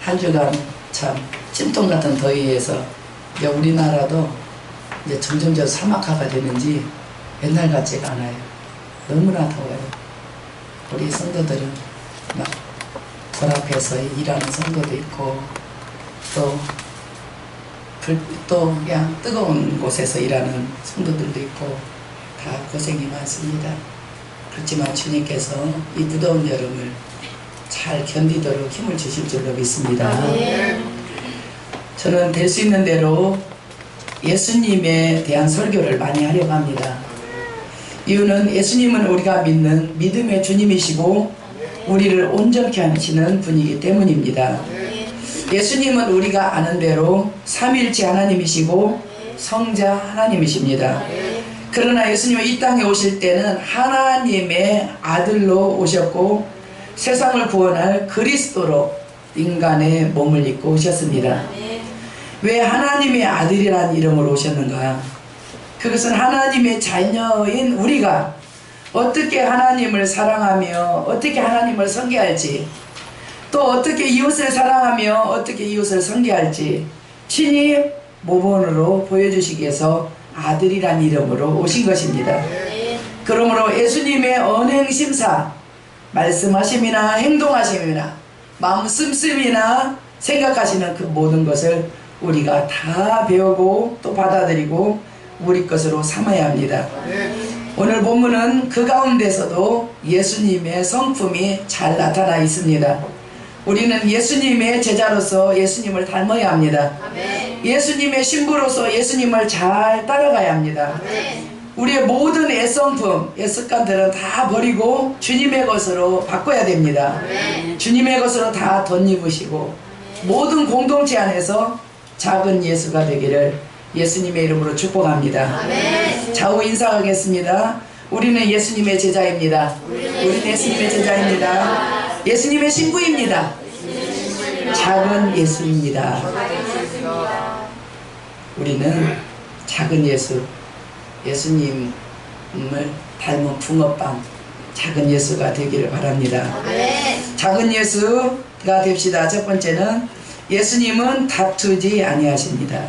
한 주간 참 찜통 같은 더위에서 이제 우리나라도 이제 점점 저 사막화가 되는지 옛날 같지가 않아요. 너무나 더워요. 우리 성도들은 막 돌 앞에서 일하는 성도도 있고 또 그냥 뜨거운 곳에서 일하는 성도들도 있고 다 고생이 많습니다. 그렇지만 주님께서 이 무더운 여름을 잘 견디도록 힘을 주실 줄로 믿습니다. 저는 될 수 있는 대로 예수님에 대한 설교를 많이 하려고 합니다. 이유는 예수님은 우리가 믿는 믿음의 주님이시고 우리를 온전케 하시는 분이기 때문입니다. 예수님은 우리가 아는 대로 삼위일체 하나님이시고 성자 하나님이십니다. 그러나 예수님은 이 땅에 오실 때는 하나님의 아들로 오셨고 세상을 구원할 그리스도로 인간의 몸을 입고 오셨습니다. 왜 하나님의 아들이라는 이름으로 오셨는가? 그것은 하나님의 자녀인 우리가 어떻게 하나님을 사랑하며 어떻게 하나님을 섬겨할지, 또 어떻게 이웃을 사랑하며 어떻게 이웃을 섬겨할지 친히 모범으로 보여주시기 위해서 아들이란 이름으로 오신 것입니다. 그러므로 예수님의 언행심사, 말씀하심이나 행동하심이나 마음 씀씀이나 생각하시는 그 모든 것을 우리가 다 배우고 또 받아들이고 우리 것으로 삼아야 합니다. 오늘 본문은 그 가운데서도 예수님의 성품이 잘 나타나 있습니다. 우리는 예수님의 제자로서 예수님을 닮아야 합니다. 예수님의 신부로서 예수님을 잘 따라가야 합니다. 우리의 모든 애성품, 애습관들은 다 버리고 주님의 것으로 바꿔야 됩니다. 주님의 것으로 다 덧입으시고 모든 공동체 안에서 작은 예수가 되기를 예수님의 이름으로 축복합니다. 좌우 인사하겠습니다. 우리는 예수님의 제자입니다. 우리는 예수님의 제자입니다. 예수님의 신부입니다. 작은 예수입니다. 우리는 작은 예수, 예수님을 닮은 붕어빵 작은 예수가 되기를 바랍니다. 작은 예수가 됩시다. 첫 번째는 예수님은 다투지 아니하십니다.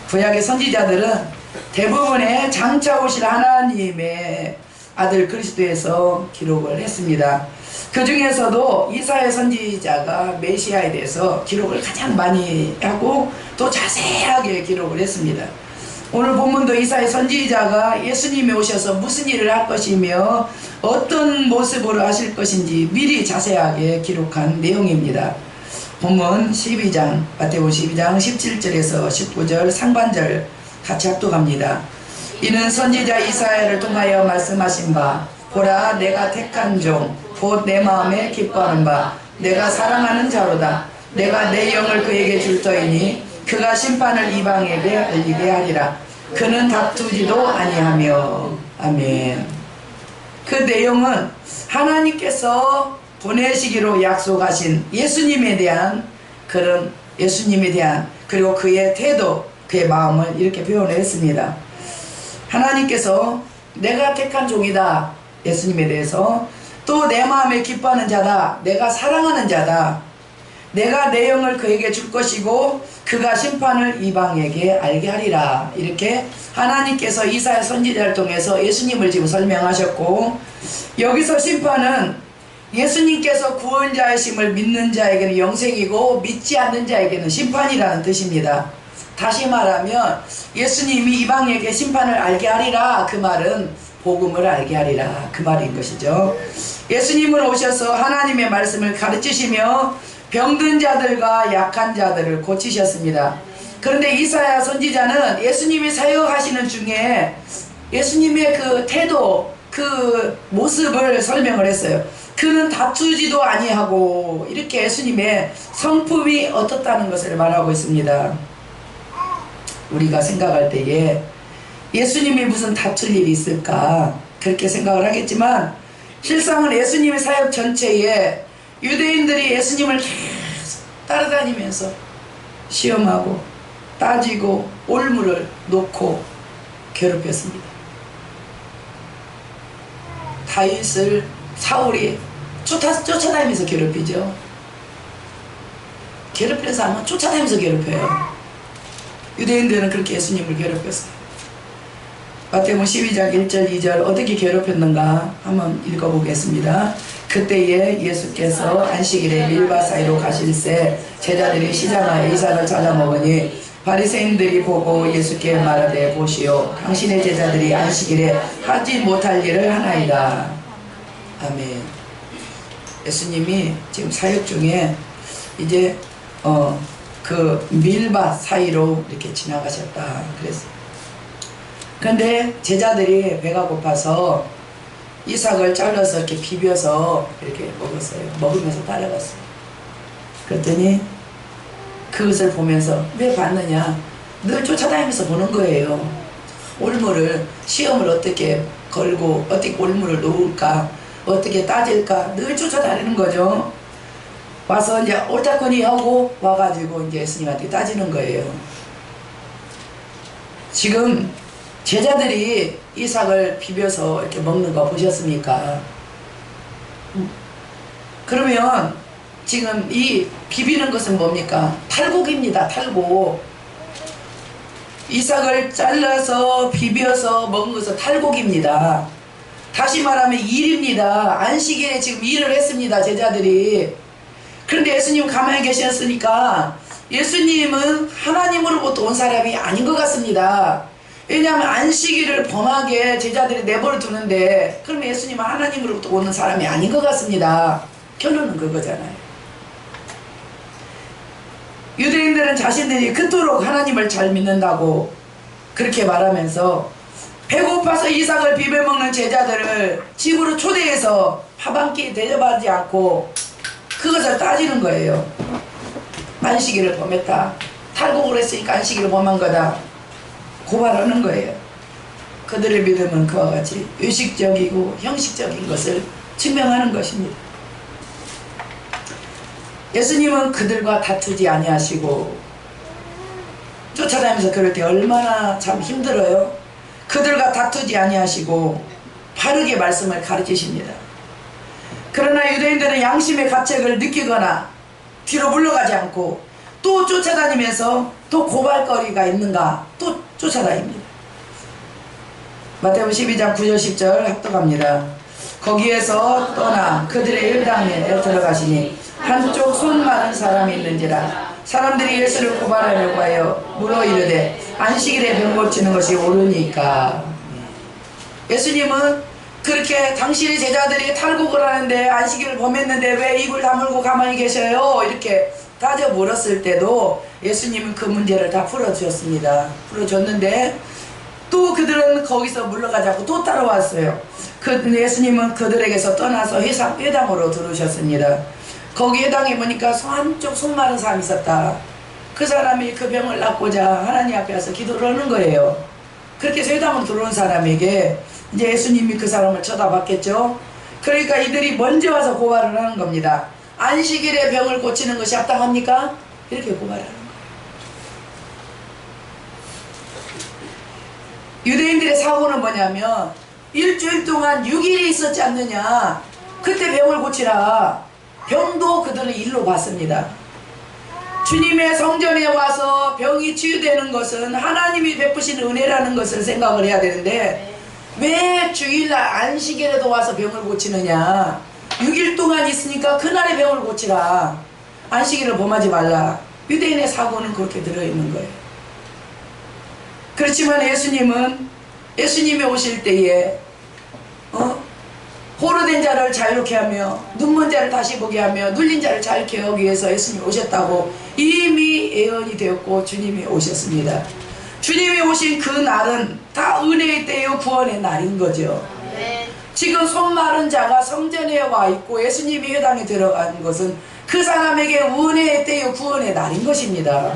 구약의 선지자들은 대부분의 장차 오실 하나님의 아들 그리스도에서 기록을 했습니다. 그 중에서도 이사야 선지자가 메시아에 대해서 기록을 가장 많이 하고 또 자세하게 기록을 했습니다. 오늘 본문도 이사야 선지자가 예수님이 오셔서 무슨 일을 할 것이며 어떤 모습으로 하실 것인지 미리 자세하게 기록한 내용입니다. 본문 12장, 마태복음 12장 17절에서 19절 상반절 같이 합독합니다. 이는 선지자 이사야를 통하여 말씀하신 바, 보라 내가 택한 종 곧 내 마음에 기뻐하는 바 내가 사랑하는 자로다. 내가 내 영을 그에게 줄 터이니 그가 심판을 이방에게 알리게 하리라. 그는 다투지도 아니하며. 아멘. 그 내용은 하나님께서 보내시기로 약속하신 예수님에 대한 그리고 그의 태도, 그의 마음을 이렇게 표현을 했습니다. 하나님께서 내가 택한 종이다, 예수님에 대해서. 또 내 마음에 기뻐하는 자다, 내가 사랑하는 자다. 내가 내 영을 그에게 줄 것이고 그가 심판을 이방에게 알게 하리라. 이렇게 하나님께서 이사야 선지자를 통해서 예수님을 지금 설명하셨고, 여기서 심판은 예수님께서 구원자이심을 믿는 자에게는 영생이고 믿지 않는 자에게는 심판이라는 뜻입니다. 다시 말하면 예수님이 이방에게 심판을 알게 하리라, 그 말은 복음을 알게 하리라, 그 말인 것이죠. 예수님은 오셔서 하나님의 말씀을 가르치시며 병든 자들과 약한 자들을 고치셨습니다. 그런데 이사야 선지자는 예수님이 사역하시는 중에 예수님의 그 태도, 그 모습을 설명을 했어요. 그는 다투지도 아니하고, 이렇게 예수님의 성품이 어떻다는 것을 말하고 있습니다. 우리가 생각할 때에 예수님이 무슨 다툴 일이 있을까 그렇게 생각을 하겠지만, 실상은 예수님의 사역 전체에 유대인들이 예수님을 계속 따라다니면서 시험하고 따지고 올무를 놓고 괴롭혔습니다. 다윗을 사울이 쫓아다니면서 괴롭히죠. 괴롭히는 사람은 쫓아다니면서 괴롭혀요. 유대인들은 그렇게 예수님을 괴롭혔어요. 마태복음 12장 1절 2절 어떻게 괴롭혔는가 한번 읽어보겠습니다. 그때에 예수께서 안식일에 밀밭 사이로 가실새 제자들이 시장하에 이삭을 잘라 먹으니 바리새인들이 보고 예수께 말하되 보시오 당신의 제자들이 안식일에 하지 못할 일을 하나이다. 아멘. 예수님이 지금 사역 중에 이제 그 밀밭 사이로 이렇게 지나가셨다 그랬어요. 그런데 제자들이 배가 고파서 이삭을 잘라서 이렇게 비벼서 이렇게 먹었어요. 먹으면서 따라갔어요. 그랬더니 그것을 보면서 왜 봤느냐? 늘 쫓아다니면서 보는 거예요. 올무를 시험을 어떻게 걸고 어떻게 올무를 놓을까 어떻게 따질까 늘 쫓아다니는 거죠. 와서 이제 옳다거니 하고 와가지고 이제 예수님한테 따지는 거예요. 지금 제자들이 이삭을 비벼서 이렇게 먹는 거 보셨습니까? 그러면 지금 이 비비는 것은 뭡니까? 탈곡입니다. 탈곡. 이삭을 잘라서 비벼서 먹은 것은 탈곡입니다. 다시 말하면 일입니다. 안식일에 지금 일을 했습니다. 제자들이. 그런데 예수님 가만히 계셨으니까 예수님은 하나님으로부터 온 사람이 아닌 것 같습니다. 왜냐하면 안식일을 범하게 제자들이 내버려 두는데 그럼 예수님은 하나님으로부터 오는 사람이 아닌 것 같습니다. 결론은 그거잖아요. 유대인들은 자신들이 그토록 하나님을 잘 믿는다고 그렇게 말하면서 배고파서 이삭을 비벼먹는 제자들을 집으로 초대해서 밥 한 끼 대접하지 않고 그것을 따지는 거예요. 안식일을 범했다. 탈곡을 했으니까 안식일을 범한 거다. 고발하는 거예요. 그들의 믿음은 그와 같이 의식적이고 형식적인 것을 증명하는 것입니다. 예수님은 그들과 다투지 아니하시고 쫓아다니면서 그럴 때 얼마나 참 힘들어요. 그들과 다투지 아니하시고 바르게 말씀을 가르치십니다. 그러나 유대인들은 양심의 가책을 느끼거나 뒤로 물러가지 않고 또 쫓아다니면서 또 고발거리가 있는가 또 쫓아다닙니다. 마태복음 12장 9절 10절 합독합니다. 거기에서 떠나 그들의 율당에 들어가시니 한쪽 손 많은 사람이 있는지라 사람들이 예수를 고발하려고 하여 물어 이르되 안식일에 병 고치는 것이 옳으니까. 예수님은 그렇게 당신의 제자들이 탈곡을 하는데 안식일을 범했는데 왜 입을 다물고 가만히 계셔요? 이렇게 따져 물었을 때도 예수님은 그 문제를 다 풀어주셨습니다. 풀어줬는데 또 그들은 거기서 물러가지 않고 또 따라왔어요. 예수님은 그들에게서 떠나서 회당으로 들어오셨습니다. 거기 회당에 보니까 한쪽 손 마른 사람이 있었다. 그 사람이 그 병을 낫고자 하나님 앞에 와서 기도를 하는 거예요. 그렇게 해서 회당으로 들어온 사람에게 이제 예수님이 그 사람을 쳐다봤겠죠. 그러니까 이들이 먼저 와서 고발을 하는 겁니다. 안식일에 병을 고치는 것이 합당합니까? 이렇게 고발하는 거예요. 유대인들의 사고는 뭐냐면 일주일 동안 6일이 있었지 않느냐. 그때 병을 고치라. 병도 그들은 일로 봤습니다. 주님의 성전에 와서 병이 치유되는 것은 하나님이 베푸신 은혜라는 것을 생각을 해야 되는데 왜 주일날 안식일에도 와서 병을 고치느냐. 6일 동안 있으니까 그날의 병을 고치라. 안식일을 범하지 말라. 유대인의 사고는 그렇게 들어있는 거예요. 그렇지만 예수님이 오실 때에 호로된 자를 자유롭게 하며 눈먼 자를 다시 보게 하며 눌린 자를 자유케 하기 위해서 예수님이 오셨다고 이미 예언이 되었고 주님이 오셨습니다. 주님이 오신 그 날은 다 은혜의 때요 구원의 날인 거죠. 지금 손 마른 자가 성전에 와 있고 예수님이 회당에 들어간 것은 그 사람에게 은혜의 때요 구원의 날인 것입니다.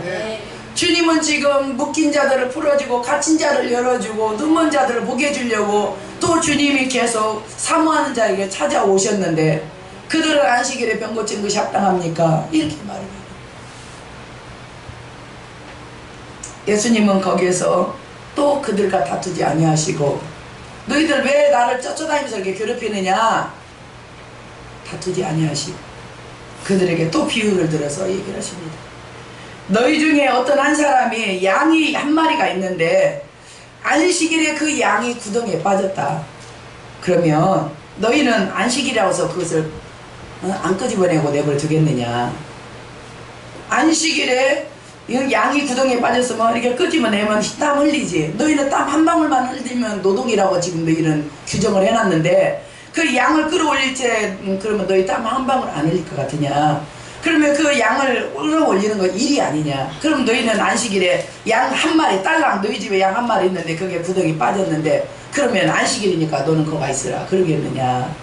주님은 지금 묶인 자들을 풀어주고 갇힌 자를 열어주고 눈먼 자들을 보게 해주려고 또 주님이 계속 사모하는 자에게 찾아오셨는데 그들은 안식일에 병 고치는 것이 합당합니까? 이렇게 말합니다. 예수님은 거기에서 또 그들과 다투지 아니하시고 너희들 왜 나를 쫓아다니면서 이렇게 괴롭히느냐 다투지 아니하시고 그들에게 또 비유를 들어서 얘기를 하십니다. 너희 중에 어떤 한 사람이 양이 한 마리가 있는데 안식일에 그 양이 구덩이에 빠졌다. 그러면 너희는 안식이라고 해서 그것을 안 끄집어내고 내버려 두겠느냐. 안식일에 양이 구덩이에 빠졌으면 이렇게 끄집어내면 땀 흘리지. 너희는 땀 한 방울만 흘리면 노동이라고 지금 너희는 규정을 해놨는데 그 양을 끌어올릴 때 그러면 너희 땀 한 방울 안 흘릴 것 같으냐. 그러면 그 양을 끌어올리는 건 일이 아니냐. 그럼 너희는 안식일에 양 한 마리, 딸랑 너희 집에 양 한 마리 있는데 그게 구덩이 빠졌는데 그러면 안식일이니까 너는 거기 있으라 그러겠느냐.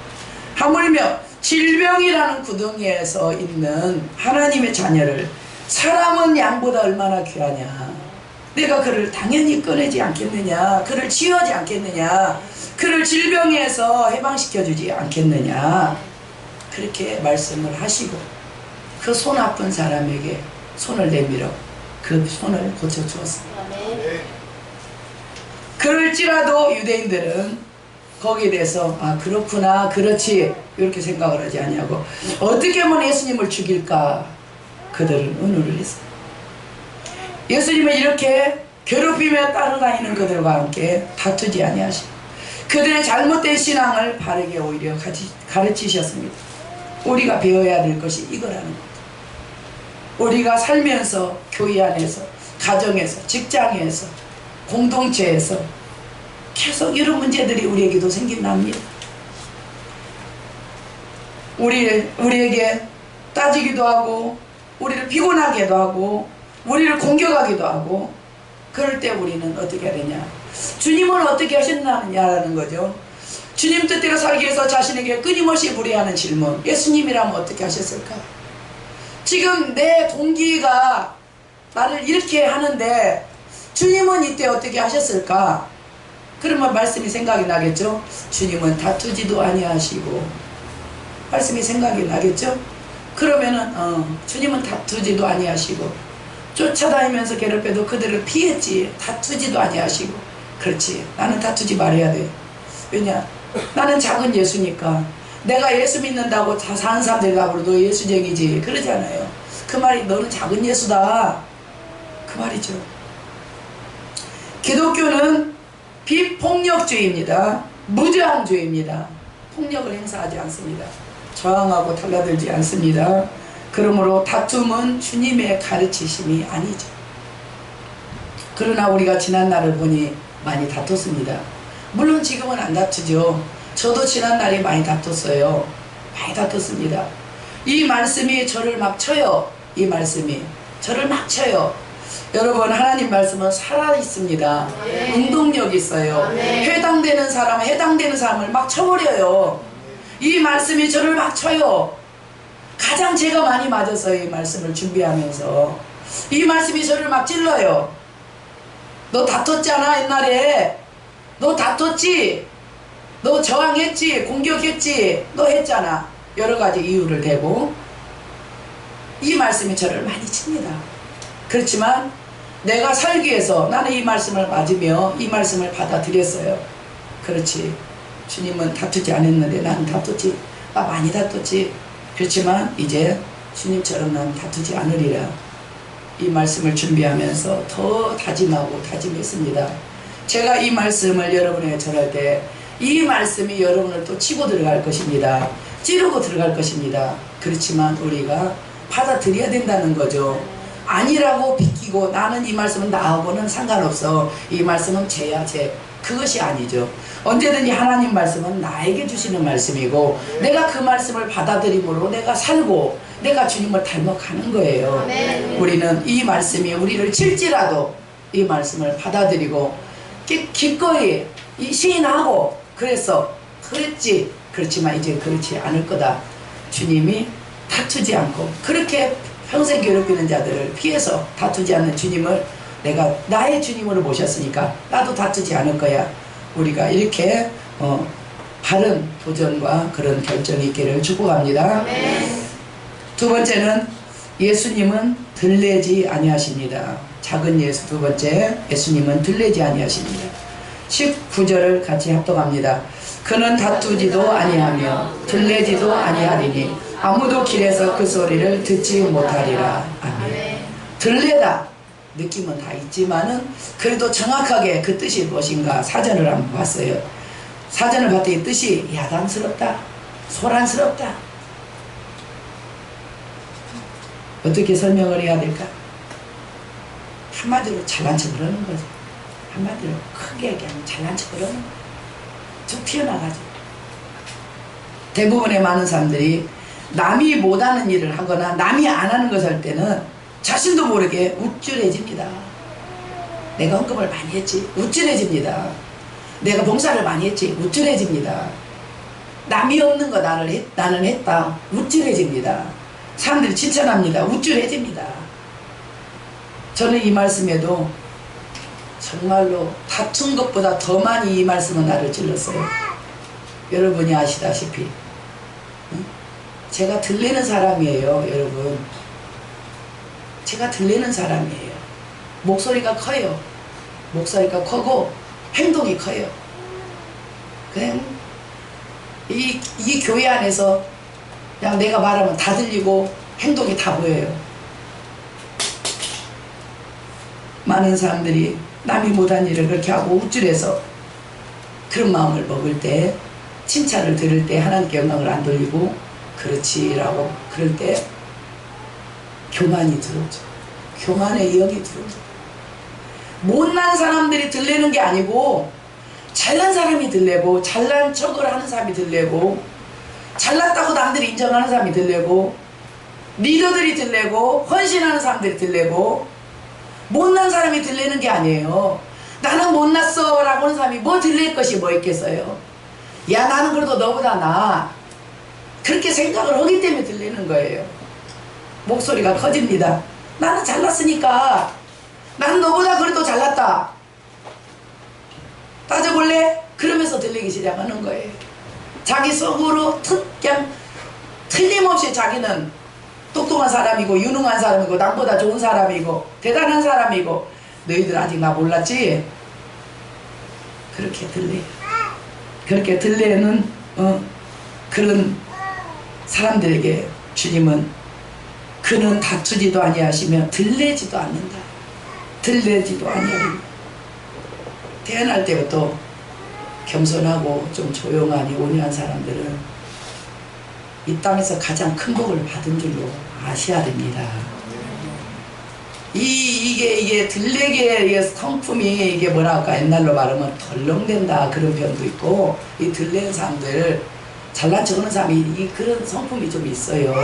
하물며 질병이라는 구덩이에서 있는 하나님의 자녀를 사람은 양보다 얼마나 귀하냐. 내가 그를 당연히 꺼내지 않겠느냐. 그를 치유하지 않겠느냐. 그를 질병에서 해방시켜주지 않겠느냐. 그렇게 말씀을 하시고 그 손 아픈 사람에게 손을 내밀어 그 손을 고쳐주었습니다. 그럴지라도 유대인들은 거기에 대해서 아 그렇구나 그렇지 이렇게 생각을 하지 않냐고 어떻게 하면 예수님을 죽일까 그들은 의논을 했어요. 예수님은 이렇게 괴롭히며 따라다니는 그들과 함께 다투지 아니하시고 그들의 잘못된 신앙을 바르게 오히려 가르치셨습니다. 우리가 배워야 될 것이 이거라는 것. 우리가 살면서 교회 안에서 가정에서 직장에서 공동체에서 계속 이런 문제들이 우리에게도 생겨납니다. 우리에게 따지기도 하고 우리를 피곤하게도 하고 우리를 공격하기도 하고 그럴 때 우리는 어떻게 해야 되냐. 주님은 어떻게 하셨느냐라는 거죠. 주님 뜻대로 살기 위해서 자신에게 끊임없이 불의하는 질문. 예수님이라면 어떻게 하셨을까? 지금 내 동기가 나를 이렇게 하는데 주님은 이때 어떻게 하셨을까? 그러면 말씀이 생각이 나겠죠? 주님은 다투지도 아니하시고 말씀이 생각이 나겠죠? 그러면은 주님은 다투지도 아니하시고 쫓아다니면서 괴롭혀도 그들을 피했지. 다투지도 아니하시고 그렇지. 나는 다투지 말아야 돼. 왜냐? 나는 작은 예수니까 내가 예수 믿는다고 다 사는 사람들이 다 그러고 너 예수쟁이지 그러잖아요. 그 말이 너는 작은 예수다 그 말이죠. 기독교는 비폭력주의입니다. 무저항주의입니다. 폭력을 행사하지 않습니다. 저항하고 달라들지 않습니다. 그러므로 다툼은 주님의 가르치심이 아니죠. 그러나 우리가 지난날을 보니 많이 다퉜습니다. 물론 지금은 안 다투죠. 저도 지난날에 많이 다퉜어요. 많이 다퉜습니다. 이 말씀이 저를 막 쳐요. 이 말씀이 저를 막 쳐요. 여러분 하나님 말씀은 살아있습니다. 네. 운동력이 있어요. 네. 해당되는 사람은 해당되는 사람을 막 쳐버려요. 이 말씀이 저를 막 쳐요. 가장 제가 많이 맞았어요. 이 말씀을 준비하면서 이 말씀이 저를 막 찔러요. 너 다퉜잖아 옛날에. 너 다퉜지. 너 저항했지. 공격했지. 너 했잖아. 여러가지 이유를 대고 이 말씀이 저를 많이 칩니다. 그렇지만 내가 살기 위해서 나는 이 말씀을 맞으며 이 말씀을 받아들였어요. 그렇지. 주님은 다투지 않았는데 나는 다퉜지. 나 많이 다퉜지. 그렇지만 이제 주님처럼 난 다투지 않으리라. 이 말씀을 준비하면서 더 다짐하고 다짐했습니다. 제가 이 말씀을 여러분에게 전할 때 이 말씀이 여러분을 또 치고 들어갈 것입니다. 찌르고 들어갈 것입니다. 그렇지만 우리가 받아들여야 된다는 거죠. 아니라고 비키고 나는 이 말씀은 나하고는 상관없어. 이 말씀은 죄야 죄. 그것이 아니죠. 언제든지 하나님 말씀은 나에게 주시는 말씀이고 내가 그 말씀을 받아들임으로 내가 살고 내가 주님을 닮아가는 거예요. 우리는 이 말씀이 우리를 칠지라도 이 말씀을 받아들이고 기꺼이 시인하고 그래서 그랬지. 그렇지만 이제 그렇지 않을 거다. 주님이 다투지 않고 그렇게 평생 괴롭히는 자들을 피해서 다투지 않는 주님을 내가 나의 주님으로 모셨으니까 나도 다투지 않을 거야. 우리가 이렇게 바른 도전과 그런 결정이 있기를 축복합니다. 두 번째는 예수님은 들레지 아니하십니다. 작은 예수. 두 번째, 예수님은 들레지 아니하십니다. 19절을 같이 합독합니다. 그는 다투지도 아니하며 들레지도 아니하리니 아무도 길에서 그 소리를 듣지 못하리라. 아멘. 들레다 느낌은 다 있지만은 그래도 정확하게 그 뜻이 무엇인가 사전을 한번 봤어요. 사전을 봤더니 뜻이 야단스럽다, 소란스럽다. 어떻게 설명을 해야 될까? 한마디로 잘난 척 그러는 거죠. 한마디로 크게 얘기하면 잘난 척 그러는 거예요. 쭉 튀어나가죠. 대부분의 많은 사람들이 남이 못하는 일을 하거나 남이 안 하는 것을 할 때는 자신도 모르게 우쭐해집니다. 내가 헌금을 많이 했지, 우쭐해집니다. 내가 봉사를 많이 했지, 우쭐해집니다. 남이 없는 거 나는 했다, 우쭐해집니다. 사람들이 칭찬합니다, 우쭐해집니다. 저는 이 말씀에도 정말로 다툰 것보다 더 많이 이 말씀은 나를 찔렀어요. 여러분이 아시다시피 제가 들리는 사람이에요. 여러분, 제가 들리는 사람이에요. 목소리가 커요. 목소리가 크고 행동이 커요. 그냥 이 교회 안에서 그냥 내가 말하면 다 들리고 행동이 다 보여요. 많은 사람들이 남이 못한 일을 그렇게 하고 우쭐해서 그런 마음을 먹을 때, 칭찬을 들을 때 하나님께 영광을 안 돌리고 그렇지 라고 그럴 때 교만이 들어오죠. 교만의 영이 들어오죠. 못난 사람들이 들리는 게 아니고 잘난 사람이 들리고, 잘난 척을 하는 사람이 들리고, 잘났다고 남들이 인정하는 사람이 들리고, 리더들이 들리고, 헌신하는 사람들이 들리고, 못난 사람이 들리는 게 아니에요. 나는 못났어 라고 하는 사람이 뭐 들릴 것이 뭐 있겠어요. 야, 나는 그래도 너보다 나아, 그렇게 생각을 하기 때문에 들리는 거예요. 목소리가 커집니다. 나는 잘났으니까, 나는 너보다 그래도 잘났다, 따져볼래? 그러면서 들리기 시작하는 거예요. 자기 속으로 그냥 틀림없이 자기는 똑똑한 사람이고 유능한 사람이고 남보다 좋은 사람이고 대단한 사람이고, 너희들 아직 나 몰랐지? 그렇게 들려요. 그렇게 들리는 그런 사람들에게 주님은 그는 다투지도 아니하시며 들리지도 않는다, 들리지도 아니하리니. 태어날 때부터 겸손하고 좀 조용하니 온유한 사람들은 이 땅에서 가장 큰 복을 받은 줄로 아셔야 됩니다. 이게 들레게의 성품이 이게 뭐랄까, 옛날로 말하면 덜렁댄다 그런 표현도 있고, 이 들레는 사람들, 잘난 척 하는 사람이 그런 성품이 좀 있어요.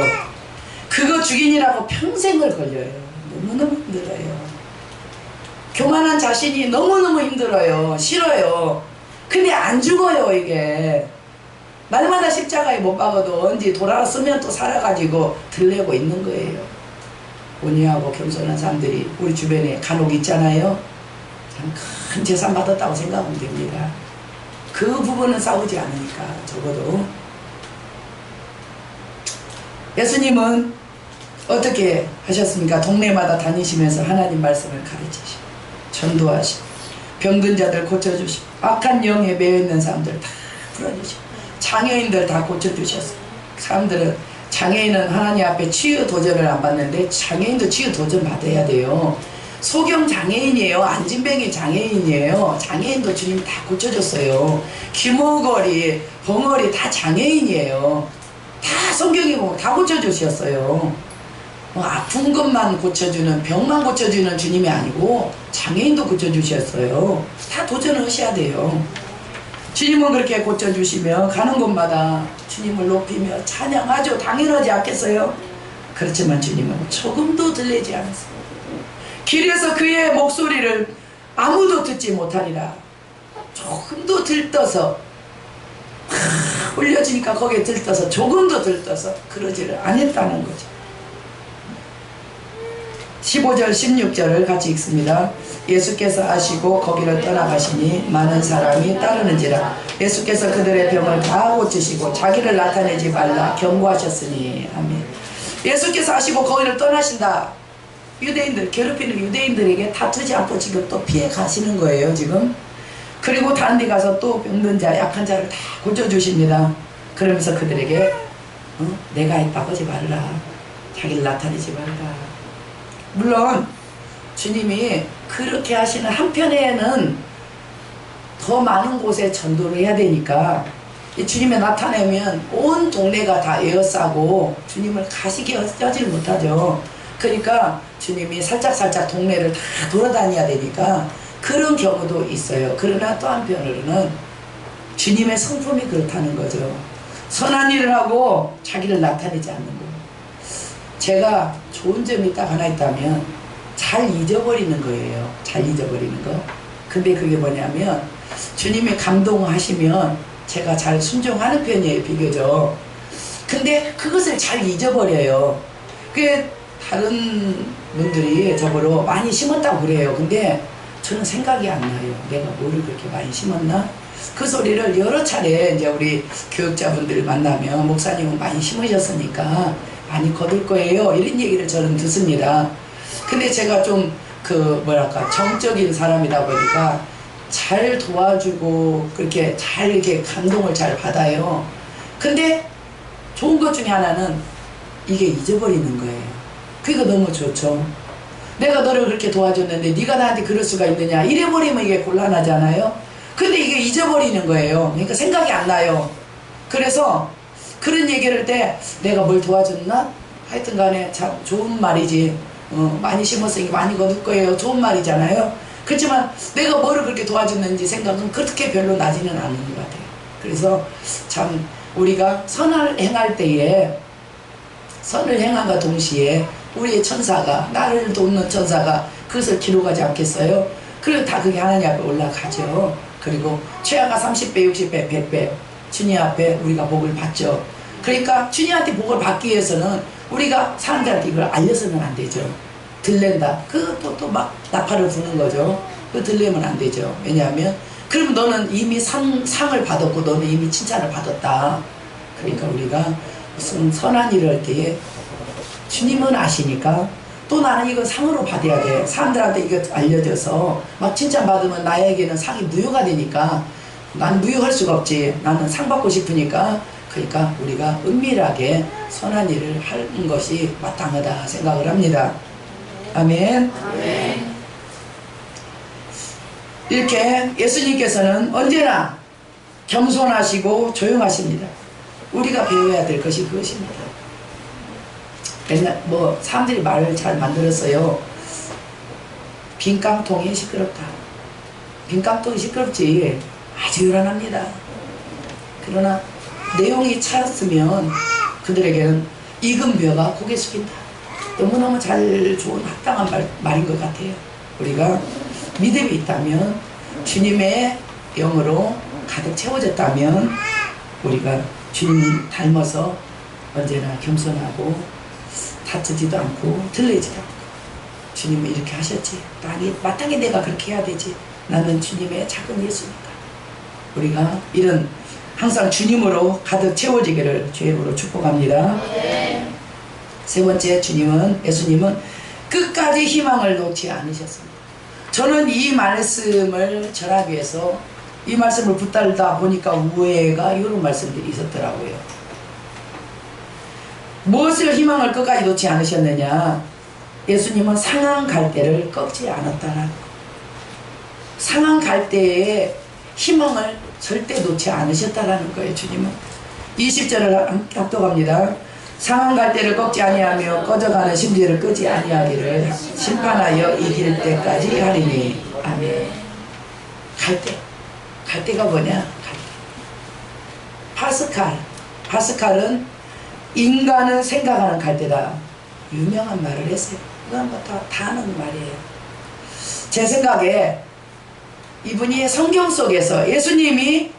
그거 죽이느라고 평생을 걸려요. 너무너무 힘들어요. 교만한 자신이 너무너무 힘들어요. 싫어요. 근데 안 죽어요. 이게 날마다 십자가에 못 박아도 언제 돌아왔으면 또 살아가지고 들레고 있는 거예요. 온유하고 겸손한 사람들이 우리 주변에 간혹 있잖아요. 참 큰 재산 받았다고 생각하면 됩니다. 그 부분은 싸우지 않으니까. 적어도 예수님은 어떻게 하셨습니까? 동네마다 다니시면서 하나님 말씀을 가르치시고 전도하시고 병든 자들 고쳐주시고 악한 영에 매여있는 사람들 다 풀어주시고 장애인들 다 고쳐주셨어요. 사람들은 장애인은 하나님 앞에 치유 도전을 안 받는데 장애인도 치유 도전 받아야 돼요. 소경 장애인이에요. 안진뱅이 장애인이에요. 장애인도 주님 다 고쳐줬어요. 귀머거리, 벙어리 다 장애인이에요. 다 성경에 보면 다 고쳐주셨어요. 아픈 것만 고쳐주는, 병만 고쳐주는 주님이 아니고 장애인도 고쳐주셨어요. 다 도전을 하셔야 돼요. 주님은 그렇게 고쳐주시며 가는 곳마다 주님을 높이며 찬양하죠. 당연하지 않겠어요? 그렇지만 주님은 조금도 들리지 않았어요. 길에서 그의 목소리를 아무도 듣지 못하리라. 조금도 들떠서 울려지니까 거기에 들떠서 조금도 들떠서 그러지를 않았다는 거죠. 15절 16절을 같이 읽습니다. 예수께서 아시고 거기를 떠나가시니 많은 사람이 따르는지라. 예수께서 그들의 병을 다 고치시고 자기를 나타내지 말라 경고하셨으니. 아멘. 예수께서 아시고 거기를 떠나신다. 유대인들, 괴롭히는 유대인들에게 다투지 않고 지금 또 피해 가시는 거예요 지금. 그리고 다른 데 가서 또 병든 자, 약한 자를 다 고쳐주십니다. 그러면서 그들에게 내가 있다고 하지 말라, 자기를 나타내지 말라, 물론 주님이 그렇게 하시는 한편에는 더 많은 곳에 전도를 해야 되니까 이 주님이 나타내면 온 동네가 다 에어싸고 주님을 가시게 하질 못하죠. 그러니까 주님이 살짝살짝 동네를 다 돌아다녀야 되니까 그런 경우도 있어요. 그러나 또 한편으로는 주님의 성품이 그렇다는 거죠. 선한 일을 하고 자기를 나타내지 않는 거. 제가 좋은 점이 딱 하나 있다면 잘 잊어버리는 거예요. 잘 잊어버리는 거. 근데 그게 뭐냐면 주님이 감동하시면 제가 잘 순종하는 편이에요. 비교적. 근데 그것을 잘 잊어버려요. 그게 다른 분들이 저보러 많이 심었다고 그래요. 근데 저는 생각이 안 나요. 내가 뭐를 그렇게 많이 심었나? 그 소리를 여러 차례 이제 우리 교육자분들 만나면 목사님은 많이 심으셨으니까 많이 거둘 거예요. 이런 얘기를 저는 듣습니다. 근데 제가 좀 뭐랄까 정적인 사람이다 보니까 잘 도와주고 그렇게 잘 이렇게 감동을 잘 받아요. 근데 좋은 것 중에 하나는 이게 잊어버리는 거예요. 그게 너무 좋죠. 내가 너를 그렇게 도와줬는데 네가 나한테 그럴 수가 있느냐 이래버리면 이게 곤란하잖아요. 근데 이게 잊어버리는 거예요. 그러니까 생각이 안 나요. 그래서 그런 얘기를 할 때 내가 뭘 도와줬나? 하여튼 간에 참 좋은 말이지. 많이 심었으니 많이 거둘 거예요. 좋은 말이잖아요. 그렇지만 내가 뭐를 그렇게 도와줬는지 생각은 그렇게 별로 나지는 않는 것 같아요. 그래서 참 우리가 선을 행할 때에 선을 행함과 동시에 우리의 천사가 나를 돕는 천사가 그것을 기록하지 않겠어요? 그리고 다 그게 하나님 앞에 올라가죠. 그리고 최하가 30배 60배 100배 주님 앞에 우리가 복을 받죠. 그러니까 주님한테 복을 받기 위해서는 우리가 사람들한테 이걸 알려서는 안 되죠. 들랜다. 그것도 또 막 나팔을 부는 거죠. 그거 들리면 안 되죠. 왜냐하면 그럼 너는 이미 상을 받았고 너는 이미 칭찬을 받았다. 그러니까 우리가 무슨 선한 일을 할 때에 주님은 아시니까 또 나는 이거 상으로 받아야 돼. 사람들한테 이거 알려져서 막 칭찬받으면 나에게는 상이 무효가 되니까 난 무효할 수가 없지. 나는 상 받고 싶으니까. 그러니까 우리가 은밀하게 선한 일을 하는 것이 마땅하다 생각을 합니다. 아멘. 아멘. 이렇게 예수님께서는 언제나 겸손하시고 조용하십니다. 우리가 배워야 될 것이 그것입니다. 맨날 뭐 사람들이 말을 잘 만들었어요. 빈 깡통이 시끄럽다. 빈 깡통이 시끄럽지 아주 요란합니다. 그러나 내용이 차였으면 그들에게는 익은 벼가 고개 숙인다. 너무너무 잘 좋은 합당한 말인 것 같아요. 우리가 믿음이 있다면 주님의 영으로 가득 채워졌다면 우리가 주님 닮아서 언제나 겸손하고 다투지도 않고 들리지도 않고 주님이 이렇게 하셨지. 마땅히 내가 그렇게 해야 되지. 나는 주님의 작은 예수니까. 우리가 이런 항상 주님으로 가득 채워지기를 주의 이름으로 축복합니다. 네. 세 번째 예수님은 끝까지 희망을 놓지 않으셨습니다. 저는 이 말씀을 전하기 위해서 이 말씀을 붙들다 보니까 우애가 이런 말씀들이 있었더라고요. 무엇을 희망을 끝까지 놓지 않으셨느냐? 예수님은 상한 갈대를 꺾지 않았다라는 거. 상한 갈대에 희망을 절대 놓지 않으셨다라는 거예요. 주님은 20절을 합독합니다. 상한 갈대를 꺾지 아니하며 꺼져가는 심지를 끄지 아니하기를 심판하여 이길 때까지 하리니. 아멘. 갈대가 뭐냐? 파스칼은 인간은 생각하는 갈대다. 유명한 말을 했어요. 그건 뭐 다 아는 말이에요. 제 생각에 이분이 성경 속에서 예수님이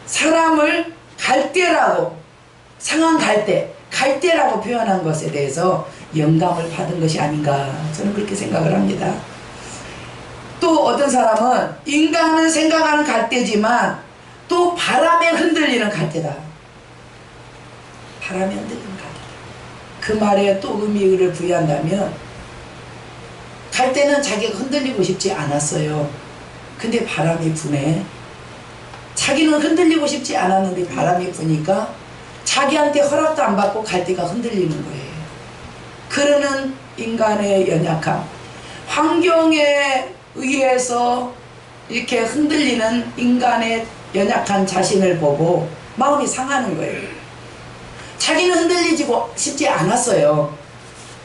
사람을 갈대라고, 상한 갈대라고 표현한 것에 대해서 영감을 받은 것이 아닌가, 저는 그렇게 생각을 합니다. 또 어떤 사람은 인간은 생각하는 갈대지만 또 바람에 흔들리는 갈대다. 바람에 흔들리는 갈대다. 그 말에 또 의미를 부여한다면 갈대는 자기가 흔들리고 싶지 않았어요. 근데 바람이 부네. 자기는 흔들리고 싶지 않았는데 바람이 부니까 자기한테 허락도 안 받고 갈대가 흔들리는 거예요. 그러는 인간의 연약함, 환경에 의해서 이렇게 흔들리는 인간의 연약한 자신을 보고 마음이 상하는 거예요. 자기는 흔들리지고 싶지 않았어요.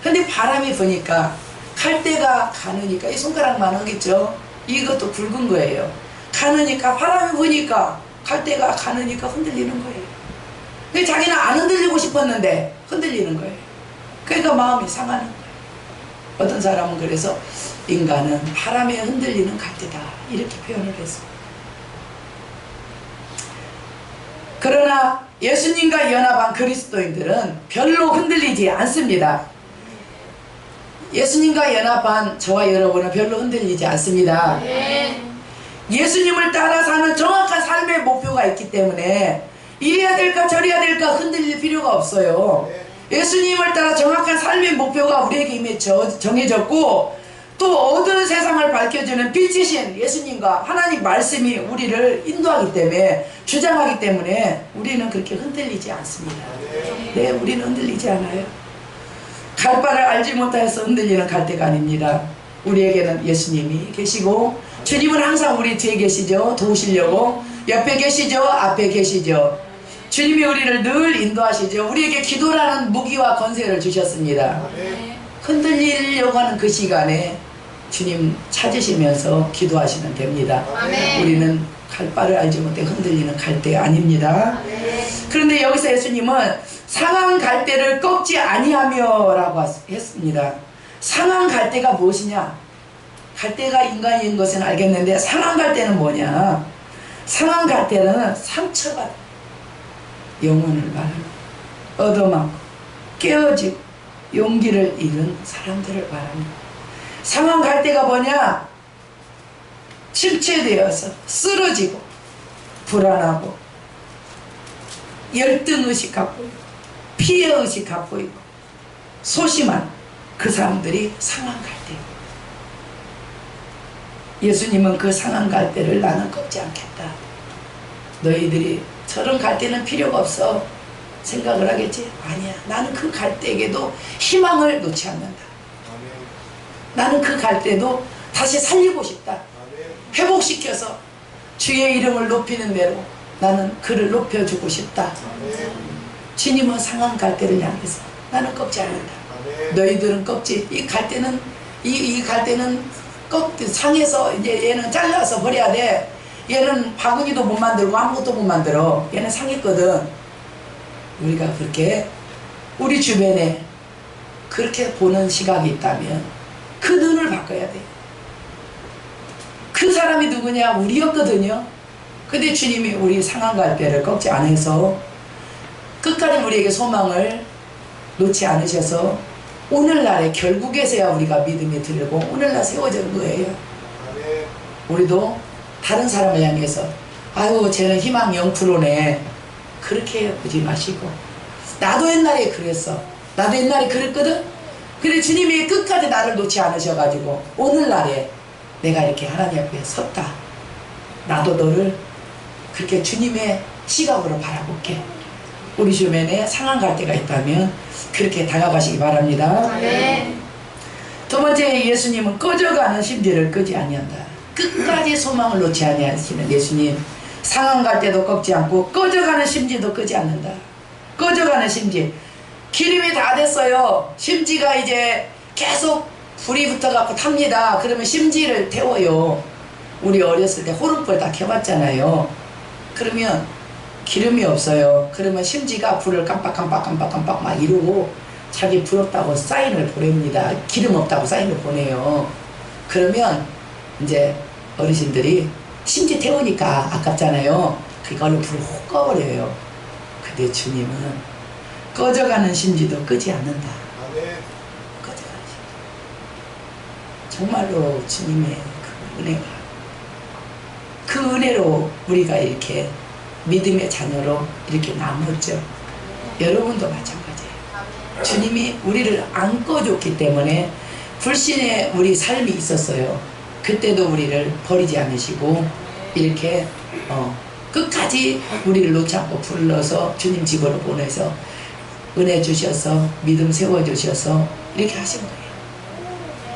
근데 바람이 부니까 갈대가 가느니까, 이 손가락만 하겠죠. 이것도 굵은 거예요. 가느니까, 바람이 부니까 갈대가 가느니까 흔들리는 거예요. 근데 자기는 안 흔들리고 싶었는데 흔들리는 거예요. 그러니까 마음이 상하는 거예요. 어떤 사람은 그래서 인간은 바람에 흔들리는 갈대다, 이렇게 표현을 했습니다. 그러나 예수님과 연합한 그리스도인들은 별로 흔들리지 않습니다. 예수님과 연합한 저와 여러분은 별로 흔들리지 않습니다. 예수님을 따라 사는 정확한 삶의 목표가 있기 때문에 이래야 될까 저래야 될까 흔들릴 필요가 없어요. 예수님을 따라 정확한 삶의 목표가 우리에게 이미 정해졌고, 또 어두운 세상을 밝혀주는 빛이신 예수님과 하나님 말씀이 우리를 인도하기 때문에, 주장하기 때문에 우리는 그렇게 흔들리지 않습니다. 네, 우리는 흔들리지 않아요. 갈 바를 알지 못해서 흔들리는 갈대가 아닙니다. 우리에게는 예수님이 계시고, 주님은 항상 우리 뒤에 계시죠. 도우시려고. 옆에 계시죠. 앞에 계시죠. 주님이 우리를 늘 인도하시죠. 우리에게 기도라는 무기와 권세를 주셨습니다. 흔들리려고 하는 그 시간에 주님 찾으시면서 기도하시면 됩니다. 우리는 갈 바를 알지 못해 흔들리는 갈대 아닙니다. 그런데 여기서 예수님은 상한 갈대를 꺾지 아니하며 라고 했습니다. 상한 갈대가 무엇이냐? 갈대가 인간인 것은 알겠는데 상한 갈대는 뭐냐? 상한 갈대는 상처가 영혼을 말합니다. 얻어맞고 깨어지고 용기를 잃은 사람들을 말합니다. 상한 갈대가 뭐냐? 침체되어서 쓰러지고 불안하고 열등의식 갖고 있고 피해의식 갖고 있고 소심한 그 사람들이 상한 갈대예요. 예수님은 그 상한 갈대를 나는 꺾지 않겠다. 너희들이 저런 갈대는 필요가 없어 생각을 하겠지? 아니야. 나는 그 갈대에게도 희망을 놓지 않는다. 나는 그 갈대도 다시 살리고 싶다. 회복시켜서 주의 이름을 높이는 대로 나는 그를 높여주고 싶다. 주님은 상한 갈대를 향해서 나는 꺾지 않는다. 너희들은 꺾지. 이 갈대는 이 갈대는 상해서 이제 얘는 잘라서 버려야 돼. 얘는 바구니도 못 만들고 아무것도 못 만들어. 얘는 상했거든. 우리가 그렇게 우리 주변에 그렇게 보는 시각이 있다면 그 눈을 바꿔야 돼. 그 사람이 누구냐? 우리였거든요. 근데 주님이 우리 상한 갈대를 꺾지 않으셔서 끝까지 우리에게 소망을 놓지 않으셔서 오늘날에 결국에서야 우리가 믿음이 들고 오늘날 세워진 거예요. 우리도 다른 사람을 향해서 아유 쟤는 희망 0%네 그렇게 보지 마시고, 나도 옛날에 그랬어. 나도 옛날에 그랬거든. 근데 주님이 끝까지 나를 놓지 않으셔가지고 오늘날에 내가 이렇게 하나님 앞에 섰다. 나도 너를 그렇게 주님의 시각으로 바라볼게. 우리 주변에 상한 갈대가 있다면 그렇게 다가가시기 바랍니다. 두 번째, 예수님은 꺼져가는 심지를 끄지 아니한다. 끝까지 소망을 놓지 아니하시는 예수님, 상한 갈대도 꺾지 않고 꺼져가는 심지도 끄지 않는다. 꺼져가는 심지, 기름이 다 됐어요. 심지가 이제 계속 불이 붙어갖고 탑니다. 그러면 심지를 태워요. 우리 어렸을 때 호름불 다 켜봤잖아요. 그러면 기름이 없어요. 그러면 심지가 불을 깜빡깜빡 막 이루고 자기 불 없다고 사인을 보냅니다. 기름 없다고 사인을 보내요. 그러면 이제 어르신들이 심지 태우니까 아깝잖아요. 그걸로 불을 혹 꺼버려요. 근데 주님은 꺼져가는 심지도 끄지 않는다. 꺼져가는 심지. 정말로 주님의 그 은혜가, 그 은혜로 우리가 이렇게 믿음의 자녀로 이렇게 남았죠. 여러분도 마찬가지예요. 주님이 우리를 안고줬기 때문에 불신의 우리 삶이 있었어요. 그때도 우리를 버리지 않으시고 이렇게 끝까지 우리를 놓지 않고 불러서 주님 집으로 보내서 은혜 주셔서 믿음 세워주셔서 이렇게 하시는 거예요.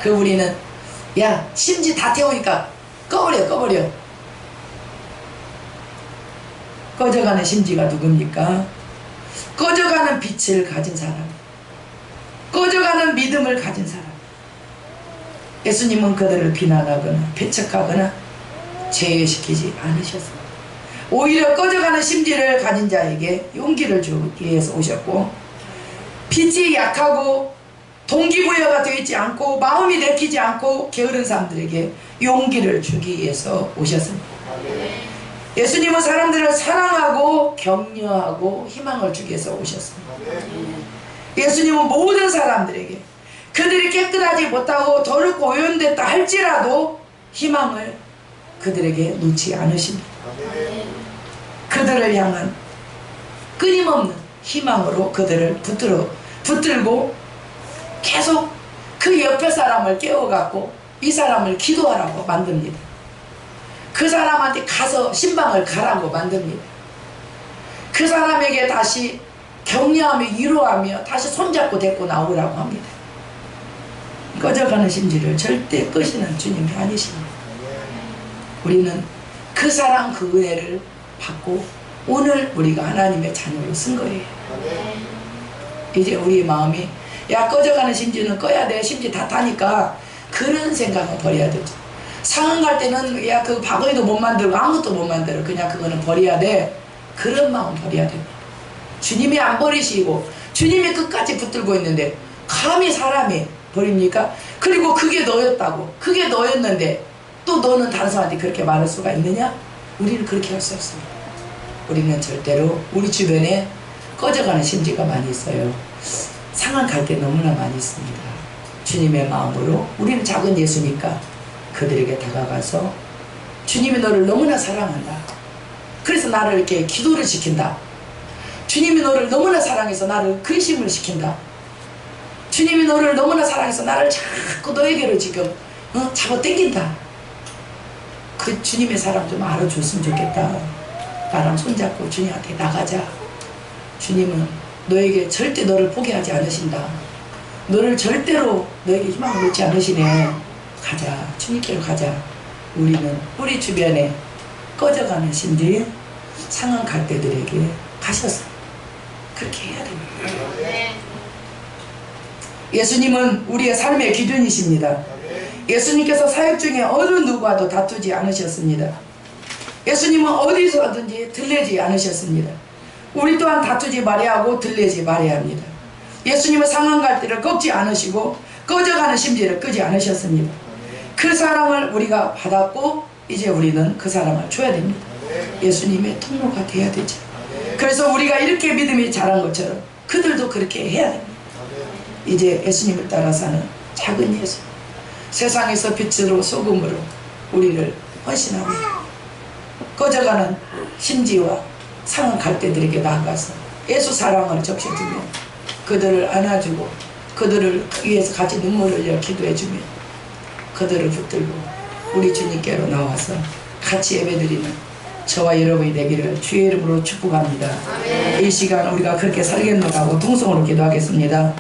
그 우리는 야 심지 다 태우니까 꺼버려. 꺼져가는 심지가 누굽니까? 꺼져가는 빛을 가진 사람, 꺼져가는 믿음을 가진 사람. 예수님은 그들을 비난하거나 배척하거나 제외시키지 않으셨습니다. 오히려 꺼져가는 심지를 가진 자에게 용기를 주기 위해서 오셨고, 빛이 약하고 동기부여가 되어 있지 않고 마음이 내키지 않고 게으른 사람들에게 용기를 주기 위해서 오셨습니다. 예수님은 사람들을 사랑하고 격려하고 희망을 주기 위해서 오셨습니다. 예수님은 모든 사람들에게 그들이 깨끗하지 못하고 더럽고 오염됐다 할지라도 희망을 그들에게 놓지 않으십니다. 그들을 향한 끊임없는 희망으로 그들을 붙들고 계속 그 옆에 사람을 깨워갖고 이 사람을 기도하라고 만듭니다. 그 사람한테 가서 신방을 가라고 만듭니다. 그 사람에게 다시 격려하며 위로하며 다시 손잡고 데리고 나오라고 합니다. 꺼져가는 심지를 절대 끄시는 주님이 아니십니다. 우리는 그 사랑 그 은혜를 받고 오늘 우리가 하나님의 자녀로 쓴 거예요. 이제 우리의 마음이 야 꺼져가는 심지는 꺼야 돼, 심지 다 타니까, 그런 생각은 버려야 되죠. 상황 갈 때는 야 그 바구니도 못 만들고 아무것도 못 만들어, 그냥 그거는 버려야 돼. 그런 마음 버려야 됩니다. 주님이 안 버리시고 주님이 끝까지 붙들고 있는데 감히 사람이 버립니까? 그리고 그게 너였다고, 그게 너였는데 또 너는 다른 사람한테 그렇게 말할 수가 있느냐? 우리는 그렇게 할 수 없습니다. 우리는 절대로 우리 주변에 꺼져가는 심지가 많이 있어요. 상한 갈 때 너무나 많이 있습니다. 주님의 마음으로 우리는 작은 예수니까 그들에게 다가가서 주님이 너를 너무나 사랑한다, 그래서 나를 이렇게 기도를 시킨다, 주님이 너를 너무나 사랑해서 나를 근심을 시킨다, 주님이 너를 너무나 사랑해서 나를 자꾸 너에게로 지금 잡아 당긴다. 그 주님의 사랑 좀 알아줬으면 좋겠다. 나랑 손잡고 주님한테 나가자. 주님은 너에게 절대 너를 포기하지 않으신다. 너를 절대로 너에게 희망을 놓지 않으시네. 가자. 주님께로 가자. 우리는 우리 주변에 꺼져가는 심지 상한 갈대들에게 가셔서 그렇게 해야 됩니다. 예수님은 우리의 삶의 기준이십니다. 예수님께서 사역 중에 어느 누구와도 다투지 않으셨습니다. 예수님은 어디서든지 들리지 않으셨습니다. 우리 또한 다투지 말아야 하고 들리지 말아야 합니다. 예수님은 상한 갈대를 꺾지 않으시고 꺼져가는 심지를 끄지 않으셨습니다. 그 사랑을 우리가 받았고 이제 우리는 그 사랑을 줘야 됩니다. 예수님의 통로가 돼야 되죠. 그래서 우리가 이렇게 믿음이 자란 것처럼 그들도 그렇게 해야 됩니다. 이제 예수님을 따라 사는 작은 예수, 세상에서 빛으로 소금으로 우리를 헌신하고 꺼져가는 심지와 상한 갈대들에게 나아가서 예수 사랑을 적셔주며 그들을 안아주고 그들을 위해서 같이 눈물을 흘려 기도해주며 그들을 붙들고 우리 주님께로 나와서 같이 예배드리는 저와 여러분이 되기를 주의 이름으로 축복합니다. 아멘. 이 시간 우리가 그렇게 살겠노라고 통성으로 기도하겠습니다.